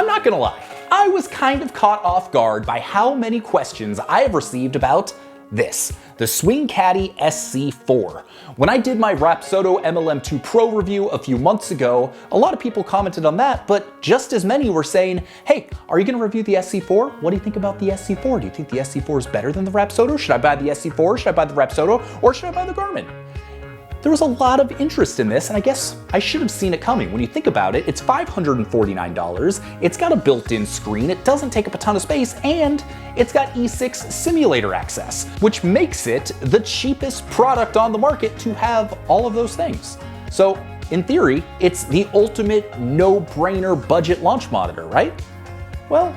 I'm not gonna lie, I was kind of caught off guard by how many questions I have received about this, the SwingCaddie SC4. When I did my Rapsodo MLM2Pro review a few months ago, a lot of people commented on that, but just as many were saying, hey, are you gonna review the SC4? What do you think about the SC4? Do you think the SC4 is better than the Rapsodo? Should I buy the SC4? Should I buy the Rapsodo? Or should I buy the Garmin? There was a lot of interest in this, and I guess I should have seen it coming. When you think about it, it's $549, it's got a built-in screen, it doesn't take up a ton of space, and it's got E6 simulator access, which makes it the cheapest product on the market to have all of those things. So, in theory, it's the ultimate no-brainer budget launch monitor, right? Well,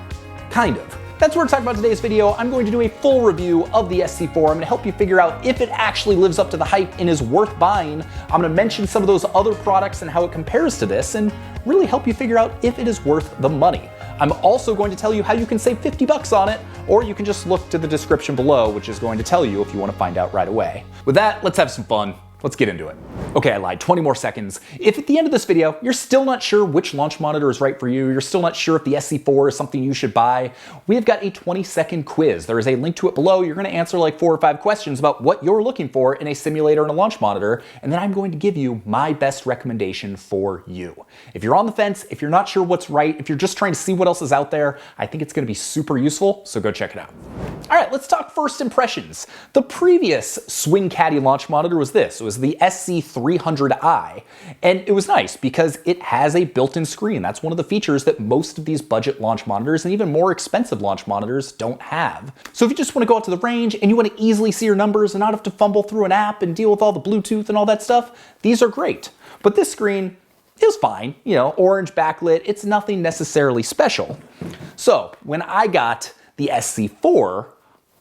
kind of. That's what we're talking about today's video. I'm going to do a full review of the SC4. I'm gonna help you figure out if it actually lives up to the hype and is worth buying. I'm gonna mention some of those other products and how it compares to this and really help you figure out if it is worth the money. I'm also going to tell you how you can save 50 bucks on it, or you can just look to the description below, which is going to tell you if you want to find out right away. With that, let's have some fun. Let's get into it. Okay, I lied, 20 more seconds. If at the end of this video, you're still not sure which launch monitor is right for you, you're still not sure if the SC4 is something you should buy, we have got a 20-second quiz. There is a link to it below. You're gonna answer like 4 or 5 questions about what you're looking for in a simulator and a launch monitor, and then I'm going to give you my best recommendation for you. If you're on the fence, if you're not sure what's right, if you're just trying to see what else is out there, I think it's gonna be super useful, so go check it out. All right, let's talk first impressions. The previous SwingCaddie launch monitor was this. It was the SC300i, and it was nice because it has a built-in screen. That's one of the features that most of these budget launch monitors and even more expensive launch monitors don't have. So if you just want to go out to the range and you want to easily see your numbers and not have to fumble through an app and deal with all the Bluetooth and all that stuff, these are great. But this screen is fine, you know, orange backlit, it's nothing necessarily special. So when I got the SC4,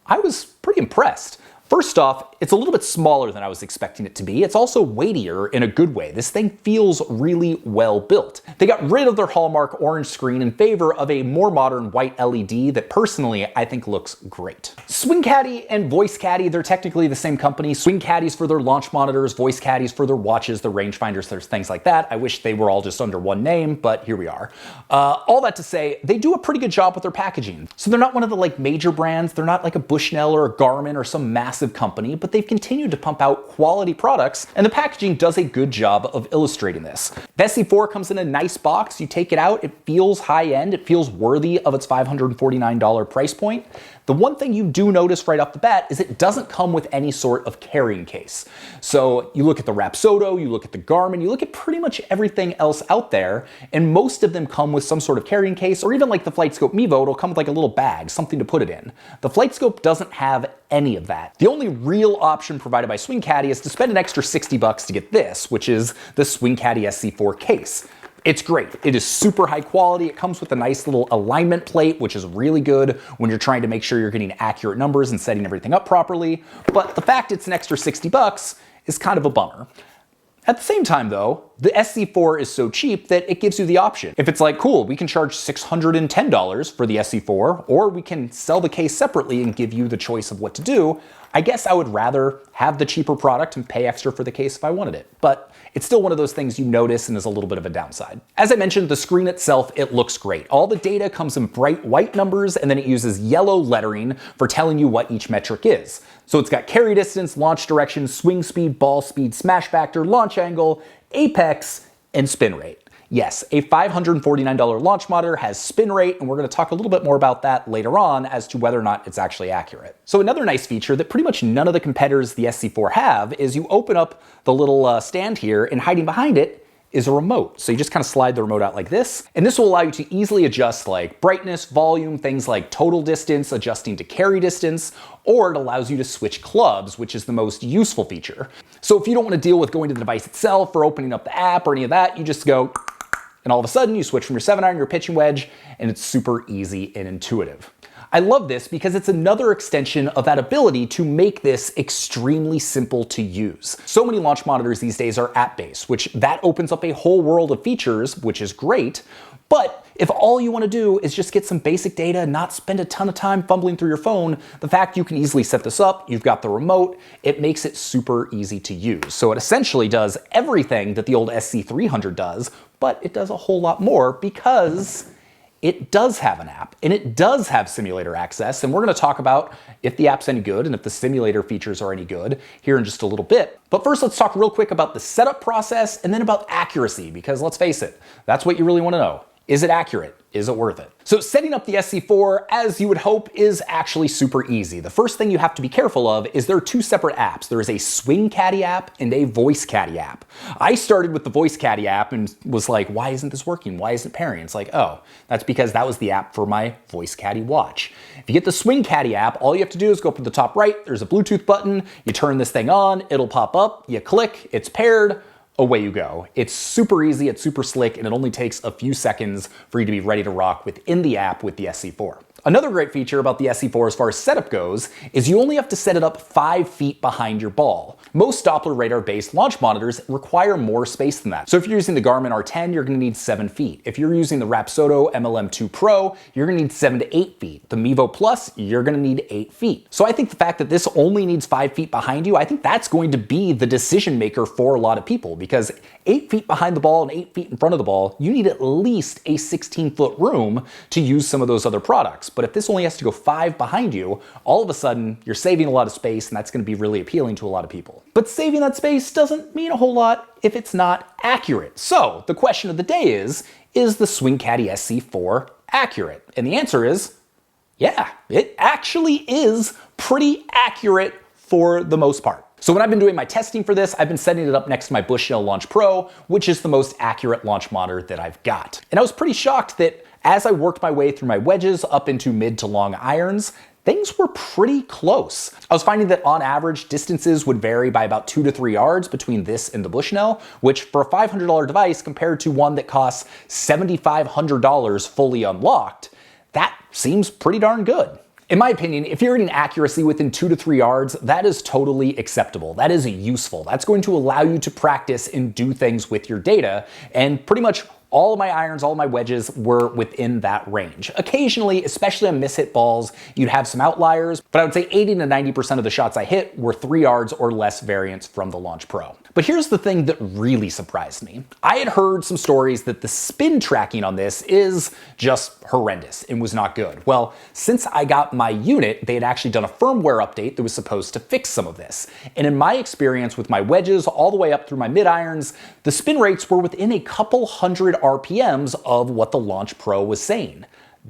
I was pretty impressed. First off, it's a little bit smaller than I was expecting it to be. It's also weightier in a good way. This thing feels really well built. They got rid of their hallmark orange screen in favor of a more modern white LED that personally I think looks great. SwingCaddie and VoiceCaddie, they're technically the same company. SwingCaddie's for their launch monitors, VoiceCaddie's for their watches, their rangefinders, there's things like that. I wish they were all just under one name, but here we are. All that to say, they do a pretty good job with their packaging. So they're not one of the like major brands. They're not like a Bushnell or a Garmin or some massive company, but they've continued to pump out quality products, and the packaging does a good job of illustrating this. The SC4 comes in a nice box. You take it out, it feels high-end, it feels worthy of its $549 price point. The one thing you do notice right off the bat is it doesn't come with any sort of carrying case. So you look at the Rapsodo, you look at the Garmin, you look at pretty much everything else out there, and most of them come with some sort of carrying case, or even like the FlightScope Mevo, it'll come with like a little bag, something to put it in. The FlightScope doesn't have any of that. The only real option provided by SwingCaddie is to spend an extra 60 bucks to get this, which is the SwingCaddie SC4 case. It's great. It is super high quality. It comes with a nice little alignment plate, which is really good when you're trying to make sure you're getting accurate numbers and setting everything up properly. But the fact it's an extra 60 bucks is kind of a bummer. At the same time though, the SC4 is so cheap that it gives you the option. If it's like, cool, we can charge $610 for the SC4, or we can sell the case separately and give you the choice of what to do, I guess I would rather have the cheaper product and pay extra for the case if I wanted it. But it's still one of those things you notice and is a little bit of a downside. As I mentioned, the screen itself, it looks great. All the data comes in bright white numbers, and then it uses yellow lettering for telling you what each metric is. So it's got carry distance, launch direction, swing speed, ball speed, smash factor, launch angle, apex, and spin rate. Yes, a $549 launch monitor has spin rate, and we're going to talk a little bit more about that later on as to whether or not it's actually accurate. So another nice feature that pretty much none of the competitors the SC4 have is you open up the little stand here, and hiding behind it is a remote. So you just kind of slide the remote out like this, and this will allow you to easily adjust like brightness, volume, things like total distance, adjusting to carry distance, or it allows you to switch clubs, which is the most useful feature. So if you don't want to deal with going to the device itself or opening up the app or any of that, you just go, and all of a sudden you switch from your 7-iron to your pitching wedge, and it's super easy and intuitive. I love this because it's another extension of that ability to make this extremely simple to use. So many launch monitors these days are app-based, which that opens up a whole world of features, which is great. But if all you want to do is just get some basic data and not spend a ton of time fumbling through your phone, the fact you can easily set this up, you've got the remote, it makes it super easy to use. So it essentially does everything that the old SC300 does, but it does a whole lot more because it does have an app, and it does have simulator access, and we're going to talk about if the app's any good and if the simulator features are any good here in just a little bit. But first, let's talk real quick about the setup process and then about accuracy, because let's face it, that's what you really want to know. Is it accurate? Is it worth it? So setting up the SC4, as you would hope, is actually super easy. The first thing you have to be careful of is there are two separate apps. There is a SwingCaddie app and a VoiceCaddie app. I started with the VoiceCaddie app and was like, why isn't this working? Why isn't it pairing? It's like, oh, that's because that was the app for my VoiceCaddie watch. If you get the SwingCaddie app, all you have to do is go up to the top right, there's a Bluetooth button, you turn this thing on, it'll pop up, you click, it's paired, away you go. It's super easy, it's super slick, and it only takes a few seconds for you to be ready to rock within the app with the SC4. Another great feature about the SC4 as far as setup goes is you only have to set it up 5 feet behind your ball. Most Doppler radar-based launch monitors require more space than that. So if you're using the Garmin R10, you're gonna need 7 feet. If you're using the Rapsodo MLM2Pro, you're gonna need 7 to 8 feet. The Mevo Plus, you're gonna need 8 feet. So I think the fact that this only needs 5 feet behind you, I think that's going to be the decision maker for a lot of people, because 8 feet behind the ball and 8 feet in front of the ball, you need at least a 16-foot room to use some of those other products. But if this only has to go 5 behind you, all of a sudden you're saving a lot of space, and that's going to be really appealing to a lot of people. But saving that space doesn't mean a whole lot if it's not accurate. So the question of the day is the SwingCaddie SC4 accurate? And the answer is, yeah, it actually is pretty accurate for the most part. So when I've been doing my testing for this, I've been setting it up next to my Bushnell Launch Pro, which is the most accurate launch monitor that I've got. And I was pretty shocked that as I worked my way through my wedges up into mid to long irons, things were pretty close. I was finding that on average, distances would vary by about 2 to 3 yards between this and the Bushnell, which for a $500 device compared to one that costs $7,500 fully unlocked, that seems pretty darn good. In my opinion, if you're getting accuracy within 2 to 3 yards, that is totally acceptable. That is useful. That's going to allow you to practice and do things with your data, and pretty much all of my irons, all of my wedges were within that range. Occasionally, especially on miss-hit balls, you'd have some outliers, but I would say 80 to 90% of the shots I hit were 3 yards or less variance from the Launch Pro. But here's the thing that really surprised me. I had heard some stories that the spin tracking on this is just horrendous and was not good. Well, since I got my unit, they had actually done a firmware update that was supposed to fix some of this. And in my experience with my wedges all the way up through my mid-irons, the spin rates were within a couple hundred RPMs of what the Launch Pro was saying.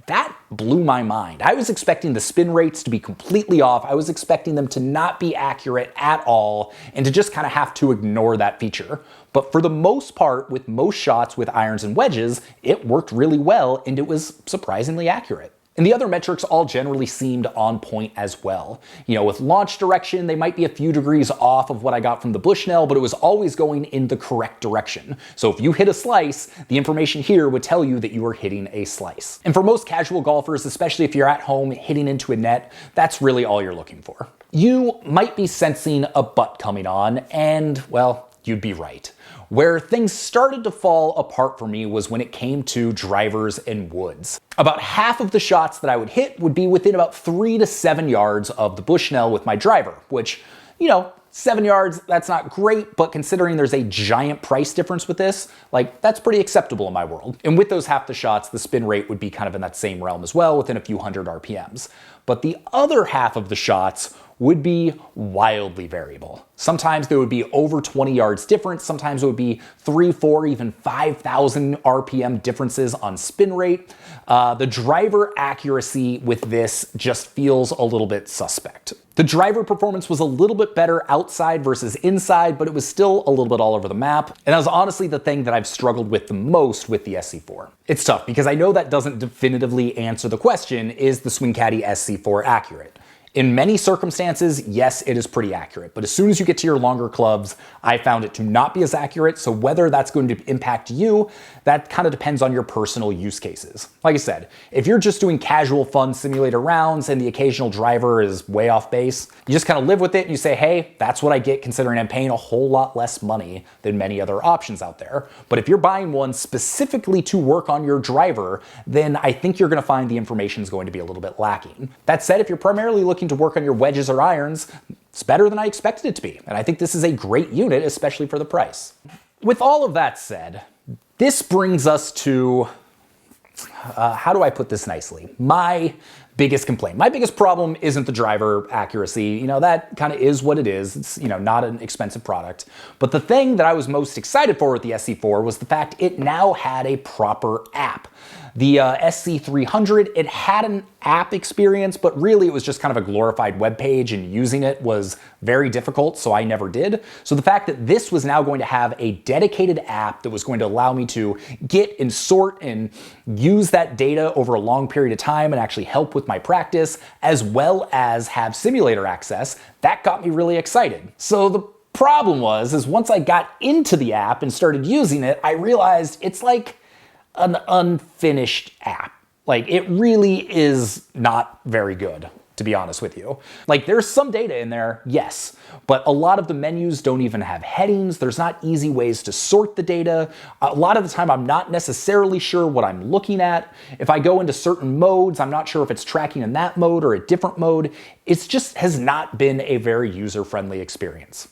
That blew my mind. I was expecting the spin rates to be completely off. I was expecting them to not be accurate at all and to just kind of have to ignore that feature. But for the most part, with most shots with irons and wedges, it worked really well and it was surprisingly accurate. And the other metrics all generally seemed on point as well. You know, with launch direction, they might be a few degrees off of what I got from the Bushnell, but it was always going in the correct direction. So if you hit a slice, the information here would tell you that you were hitting a slice. And for most casual golfers, especially if you're at home hitting into a net, that's really all you're looking for. You might be sensing a butt coming on, and well, you'd be right. Where things started to fall apart for me was when it came to drivers and woods. About half of the shots that I would hit would be within about 3 to 7 yards of the Bushnell with my driver, which, you know, 7 yards, that's not great, but considering there's a giant price difference with this, like, that's pretty acceptable in my world. And with those half the shots, the spin rate would be kind of in that same realm as well, within a few hundred RPMs. But the other half of the shots would be wildly variable. Sometimes there would be over 20 yards difference. Sometimes it would be 3, 4, even 5,000 RPM differences on spin rate. The driver accuracy with this just feels a little bit suspect. The driver performance was a little bit better outside versus inside, but it was still a little bit all over the map. And that was honestly the thing that I've struggled with the most with the SC4. It's tough because I know that doesn't definitively answer the question, is the SwingCaddie SC4 accurate? In many circumstances, yes, it is pretty accurate, but as soon as you get to your longer clubs, I found it to not be as accurate, so whether that's going to impact you, that kind of depends on your personal use cases. Like I said, if you're just doing casual fun simulator rounds and the occasional driver is way off base, you just kind of live with it and you say, hey, that's what I get considering I'm paying a whole lot less money than many other options out there. But if you're buying one specifically to work on your driver, then I think you're gonna find the information is going to be a little bit lacking. That said, if you're primarily looking to work on your wedges or irons, it's better than I expected it to be. And I think this is a great unit, especially for the price. With all of that said, this brings us to how do I put this nicely? My biggest complaint, my biggest problem isn't the driver accuracy. You know, that kind of is what it is. It's, you know, not an expensive product. But the thing that I was most excited for with the SC4 was the fact it now had a proper app. The SC300, it had an app experience, but really it was just kind of a glorified web page, and using it was very difficult, so I never did. So the fact that this was now going to have a dedicated app that was going to allow me to get and sort and use that data over a long period of time and actually help with my practice, as well as have simulator access, that got me really excited. So the problem is once I got into the app and started using it, I realized it's like an unfinished app. Like, it really is not very good, to be honest with you. Like, there's some data in there, yes, but a lot of the menus don't even have headings. There's not easy ways to sort the data. A lot of the time, I'm not necessarily sure what I'm looking at. If I go into certain modes, I'm not sure if it's tracking in that mode or a different mode. It just has not been a very user-friendly experience.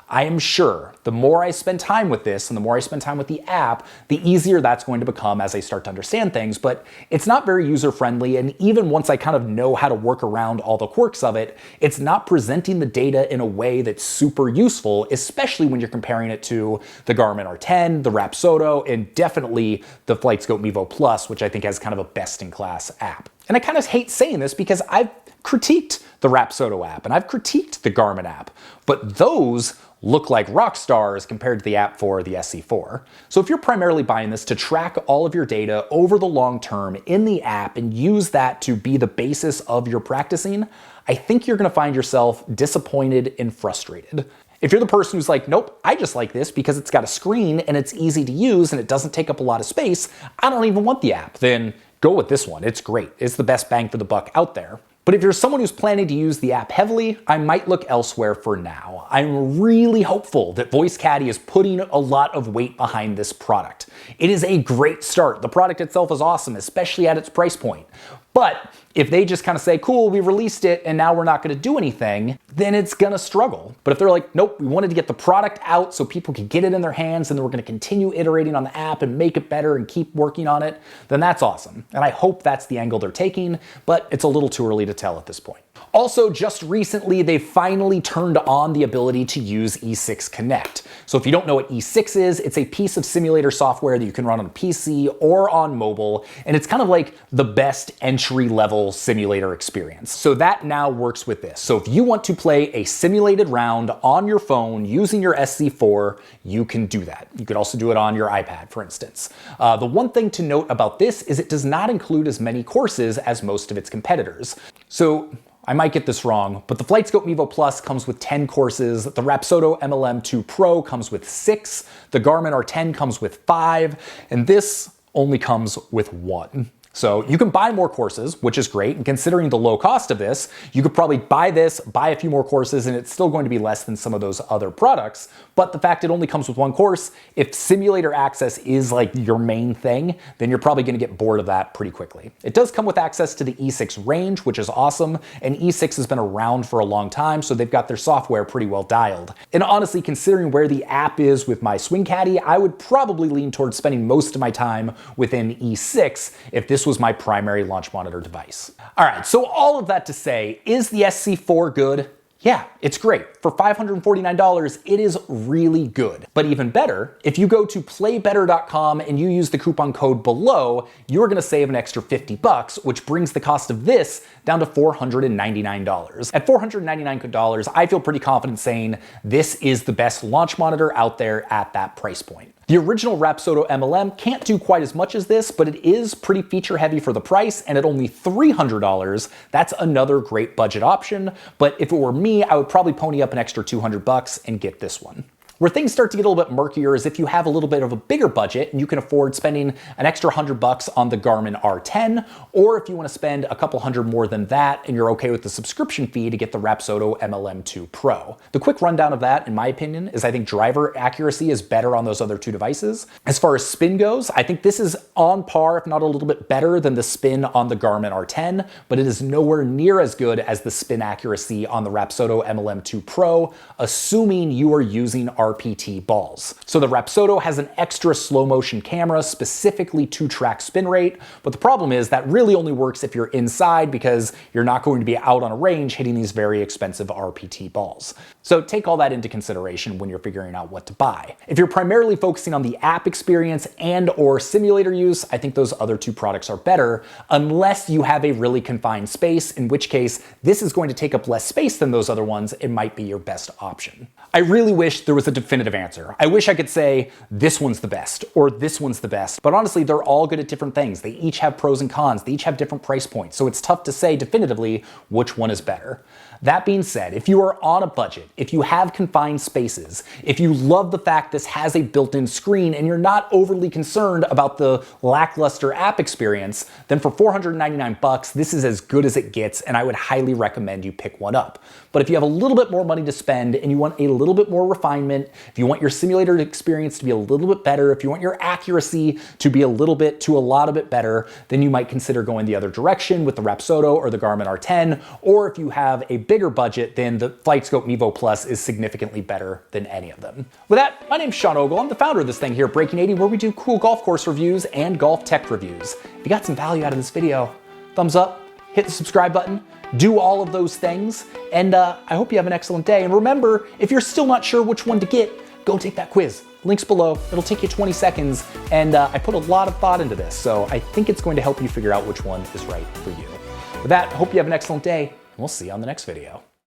I am sure the more I spend time with this and the more I spend time with the app, the easier that's going to become as I start to understand things, but it's not very user-friendly, and even once I kind of know how to work around all the quirks of it, it's not presenting the data in a way that's super useful, especially when you're comparing it to the Garmin R10, the Rapsodo, and definitely the FlightScope Mevo Plus, which I think has kind of a best-in-class app. And I kind of hate saying this because I've critiqued the Rapsodo app and I've critiqued the Garmin app, but those look like rock stars compared to the app for the SC4. So if you're primarily buying this to track all of your data over the long term in the app and use that to be the basis of your practicing, I think you're gonna find yourself disappointed and frustrated. If you're the person who's like, nope, I just like this because it's got a screen and it's easy to use and it doesn't take up a lot of space, I don't even want the app, then go with this one. It's great. It's the best bang for the buck out there. But if you're someone who's planning to use the app heavily, I might look elsewhere for now. I'm really hopeful that SwingCaddie is putting a lot of weight behind this product. It is a great start. The product itself is awesome, especially at its price point. But if they just kind of say, cool, we released it and now we're not going to do anything, then it's going to struggle. But if they're like, nope, we wanted to get the product out so people can get it in their hands and then we're going to continue iterating on the app and make it better and keep working on it, then that's awesome. And I hope that's the angle they're taking, but it's a little too early to tell at this point. Also, just recently, they finally turned on the ability to use E6 Connect. So if you don't know what E6 is, it's a piece of simulator software that you can run on a PC or on mobile, and it's kind of like the best entry-level simulator experience. So that now works with this. So if you want to play a simulated round on your phone using your SC4, you can do that. You could also do it on your iPad, for instance. The one thing to note about this is it does not include as many courses as most of its competitors. So I might get this wrong, but the FlightScope Mevo Plus comes with 10 courses, the Rapsodo MLM2Pro comes with 6, the Garmin R10 comes with 5, and this only comes with 1. So you can buy more courses, which is great, and considering the low cost of this, you could probably buy this, buy a few more courses, and it's still going to be less than some of those other products. But the fact it only comes with 1 course, if simulator access is like your main thing, then you're probably gonna get bored of that pretty quickly. It does come with access to the E6 range, which is awesome, and E6 has been around for a long time, so they've got their software pretty well dialed. And honestly, considering where the app is with my SwingCaddie, I would probably lean towards spending most of my time within E6 if this was my primary launch monitor device. All right, so all of that to say, is the SC4 good? Yeah, it's great. For $549, it is really good. But even better, if you go to playbetter.com and you use the coupon code below, you're gonna save an extra $50, which brings the cost of this down to $499. At $499, I feel pretty confident saying this is the best launch monitor out there at that price point. The original Rapsodo MLM can't do quite as much as this, but it is pretty feature heavy for the price, and at only $300, that's another great budget option. But if it were me, I would probably pony up an extra $200 and get this one. Where things start to get a little bit murkier is if you have a little bit of a bigger budget and you can afford spending an extra $100 on the Garmin R10, or if you want to spend a couple hundred more than that and you're okay with the subscription fee to get the Rapsodo MLM2Pro. The quick rundown of that, in my opinion, is I think driver accuracy is better on those other 2 devices. As far as spin goes, I think this is on par, if not a little bit better than the spin on the Garmin R10, but it is nowhere near as good as the spin accuracy on the Rapsodo MLM2Pro, assuming you are using R RPT balls. So the Rapsodo has an extra slow motion camera specifically to track spin rate, but the problem is that really only works if you're inside because you're not going to be out on a range hitting these very expensive RPT balls. So take all that into consideration when you're figuring out what to buy. If you're primarily focusing on the app experience and or simulator use, I think those other two products are better, unless you have a really confined space, in which case this is going to take up less space than those other ones. It might be your best option. I really wish there was a definitive answer. I wish I could say this one's the best or this one's the best, but honestly, they're all good at different things. They each have pros and cons. They each have different price points, so it's tough to say definitively which one is better. That being said, if you are on a budget, if you have confined spaces, if you love the fact this has a built-in screen and you're not overly concerned about the lackluster app experience, then for $499, this is as good as it gets, and I would highly recommend you pick one up. But if you have a little bit more money to spend and you want a little bit more refinement, if you want your simulator experience to be a little bit better, if you want your accuracy to be a lot of it better, then you might consider going the other direction with the Rapsodo or the Garmin R10, or if you have a bigger budget, then the FlightScope Mevo Plus is significantly better than any of them. With that, my name's Sean Ogle. I'm the founder of this thing here at Breaking 80, where we do cool golf course reviews and golf tech reviews. If you got some value out of this video, thumbs up, hit the subscribe button, do all of those things, and I hope you have an excellent day. And remember, if you're still not sure which one to get, go take that quiz. Link's below. It'll take you 20 seconds, and I put a lot of thought into this, so I think it's going to help you figure out which one is right for you. With that, I hope you have an excellent day. We'll see you on the next video.